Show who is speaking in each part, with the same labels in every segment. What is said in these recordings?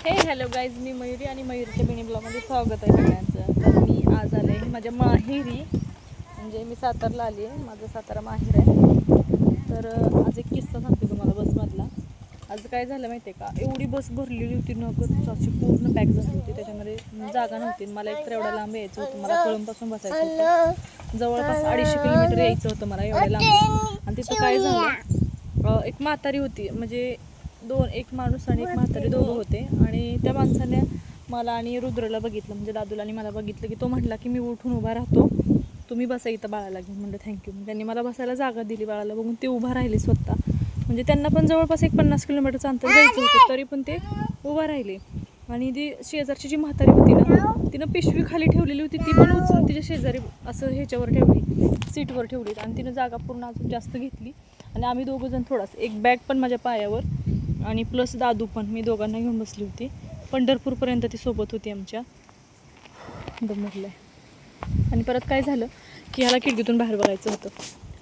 Speaker 1: Hello guys, मी मयुरी आणि मयूरच्या mini ब्लॉगमध्ये स्वागत आहे सगळ्यांचं. तर मी आज आले माझ्या माहेरी, म्हणजे मी सातारला आली आहे. माझं सातारा माहेर आहे. तर आज एक किस्सा सांगते तुम्हाला बसमधला. आज काय झालं माहिती आहे का, एवढी बस भरलेली होती ना, अशी पूर्ण पॅक झाली होती. त्याच्यामध्ये जागा नव्हती. मला एक तर एवढ्या लांब यायचं होतं, मला कळंबपासून बसायचं होतं. जवळपास 250 किलोमीटर यायचं होतं मला एवढ्या लांब. आणि तिथं काय झालं, एक म्हातारी होती, म्हणजे एक माणूस आणि एक म्हातारी दोघं होते. आणि त्या माणसाने मला आणि रुद्रला बघितलं, म्हणजे दादूला आणि मला बघितलं की तो म्हटला की मी उठून उभा राहतो, तुम्ही बसा इथं बाळाला घेऊन. म्हणलं थँक्यू. त्यांनी मला बसायला जागा दिली. बाळाला बघून ते उभा राहिले स्वतः. म्हणजे त्यांना पण जवळपास एक 50 किलोमीटरचं अंतर जायचं होतं, तरी पण ते उभा राहिले. आणि ती शेजारची जी म्हातारी होती ना, तिनं पिशवी खाली ठेवलेली होती, ती पण उचलून तिच्या शेजारी असं ह्याच्यावर ठेवली, सीटवर ठेवली. आणि तिनं जागा पूर्ण अजून जास्त घेतली. आणि आम्ही दोघंजण थोडासा, एक बॅग पण माझ्या पायावर आणि प्लस दादू पण, मी दोघांना घेऊन बसली होती. पंढरपूरपर्यंत ती सोबत होती आमच्या. दमरलं. आणि परत काय झालं की ह्याला खिडकीतून बाहेर बघायचं होतं.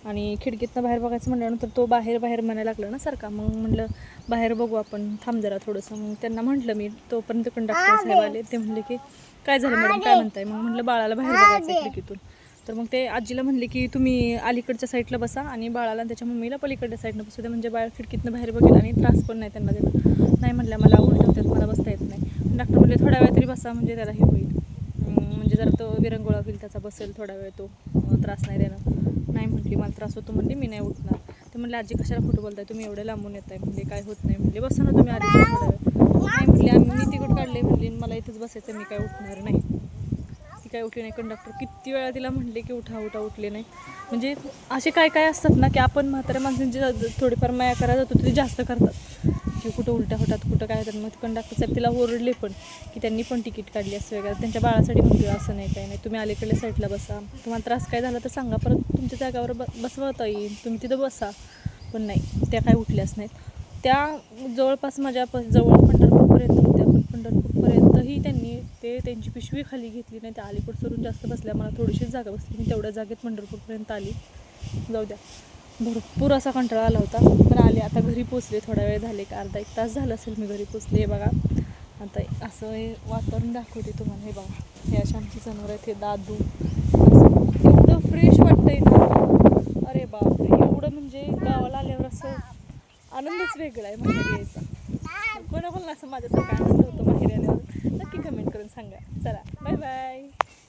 Speaker 1: आणि खिडकीतनं बाहेर बघायचं म्हटल्यानंतर तो बाहेर म्हणायला लागला ना सारखा. मग म्हटलं बाहेर बघू आपण, थांब जरा थोडंसं. मग त्यांना म्हटलं मी, तोपर्यंत कंडक्टर साहेब आले. ते म्हणले की काय झालं मॅडम, काय म्हणताय? मग म्हटलं बाळाला बाहेर बघायचं खिडकीतून. तर मग ते आजीला म्हणले की तुम्ही अलीकडच्या साईडला बसा आणि बाळाला त्याच्या मम्मीला पलीकडच्या साईडनं बसू द्या, म्हणजे बाळ खिडकीतनं बाहेर बघेल आणि त्रास पण नाही त्यांना देणार. नाही म्हटलं, मला उलट होतात, मला बसता येत नाही. डॉक्टर म्हणले थोडा वेळ तरी बसा, म्हणजे त्याला हे होईल, म्हणजे जरा तो विरंगुळा होईल, त्याचा बसेल थोडा वेळ, तो त्रास नाही देणार. नाही म्हटली, मला त्रास होतो म्हणली, मी नाही उठणार. ते म्हणले आजी कशाला खोटं बोलताय, तुम्ही एवढे लांबून येत आहे, म्हणजे काय होत नाही. म्हणले बसा ना तुम्ही आधी थोडा वेळ. नाही म्हटले, मी तिकीट काढले म्हणली, मला इथंच बसायचं, मी काय उठणार नाही. ती काय उठली नाही. कंडक्टर किती वेळा तिला म्हणले की उठा, उठले नाही. म्हणजे असे काय काय असतात ना की आपण म्हाताऱ्या माणसांची थोडीफार माया करायला जातो, ते जास्त करतात की कुठं उलट्या होतात, कुठं काय होतात. मग कंडक्टर साहेब तिला ओरडले पण की त्यांनी पण तिकीट काढली असं वगैरे. त्यांच्या बाळासाठी म्हणतो असं नाही, काही नाही, तुम्ही अलीकडल्या साईडला बसा, तुम्हाला त्रास काय झाला तर सांगा, परत तुमच्या जागावर बसवता येईल, तुम्ही तिथं बसा. पण नाही, त्या काय उठल्याच नाहीत. त्या जवळपास माझ्या जवळ पंढरपूरपर्यंत होत्या, पण पंढरपूरपर्यंतही त्यांनी त्यांची पिशवी खाली घेतली नाही. त्या अलीकडे सरून जास्त बसल्या, मला थोडीशीच जागा बसली. मी तेवढ्या जागेत पंढरपूरपर्यंत आली. जाऊ द्या, भरपूर असा कंटाळा आला होता, पण आले. आता घरी पोचले, थोडा वेळ झाले, का अर्धा एक तास झाला असेल मी घरी पोचले. हे बघा, आता असं हे वातावरण दाखवते तुम्हाला. हे बघा, हे अशा आमची जनावर आहेत, हे दादू. असं एवढं फ्रेश वाटतंय ना, अरे बापरे, एवढं म्हणजे गावाला आल्यावर असं आनंदच वेगळा आहे माहेरी यायचा. कोणाकोणाला असं माझ्यासारखा आनंद होतो माहेरी आल्यावर, नक्की कमेंट करून सांगा. चला, बाय बाय.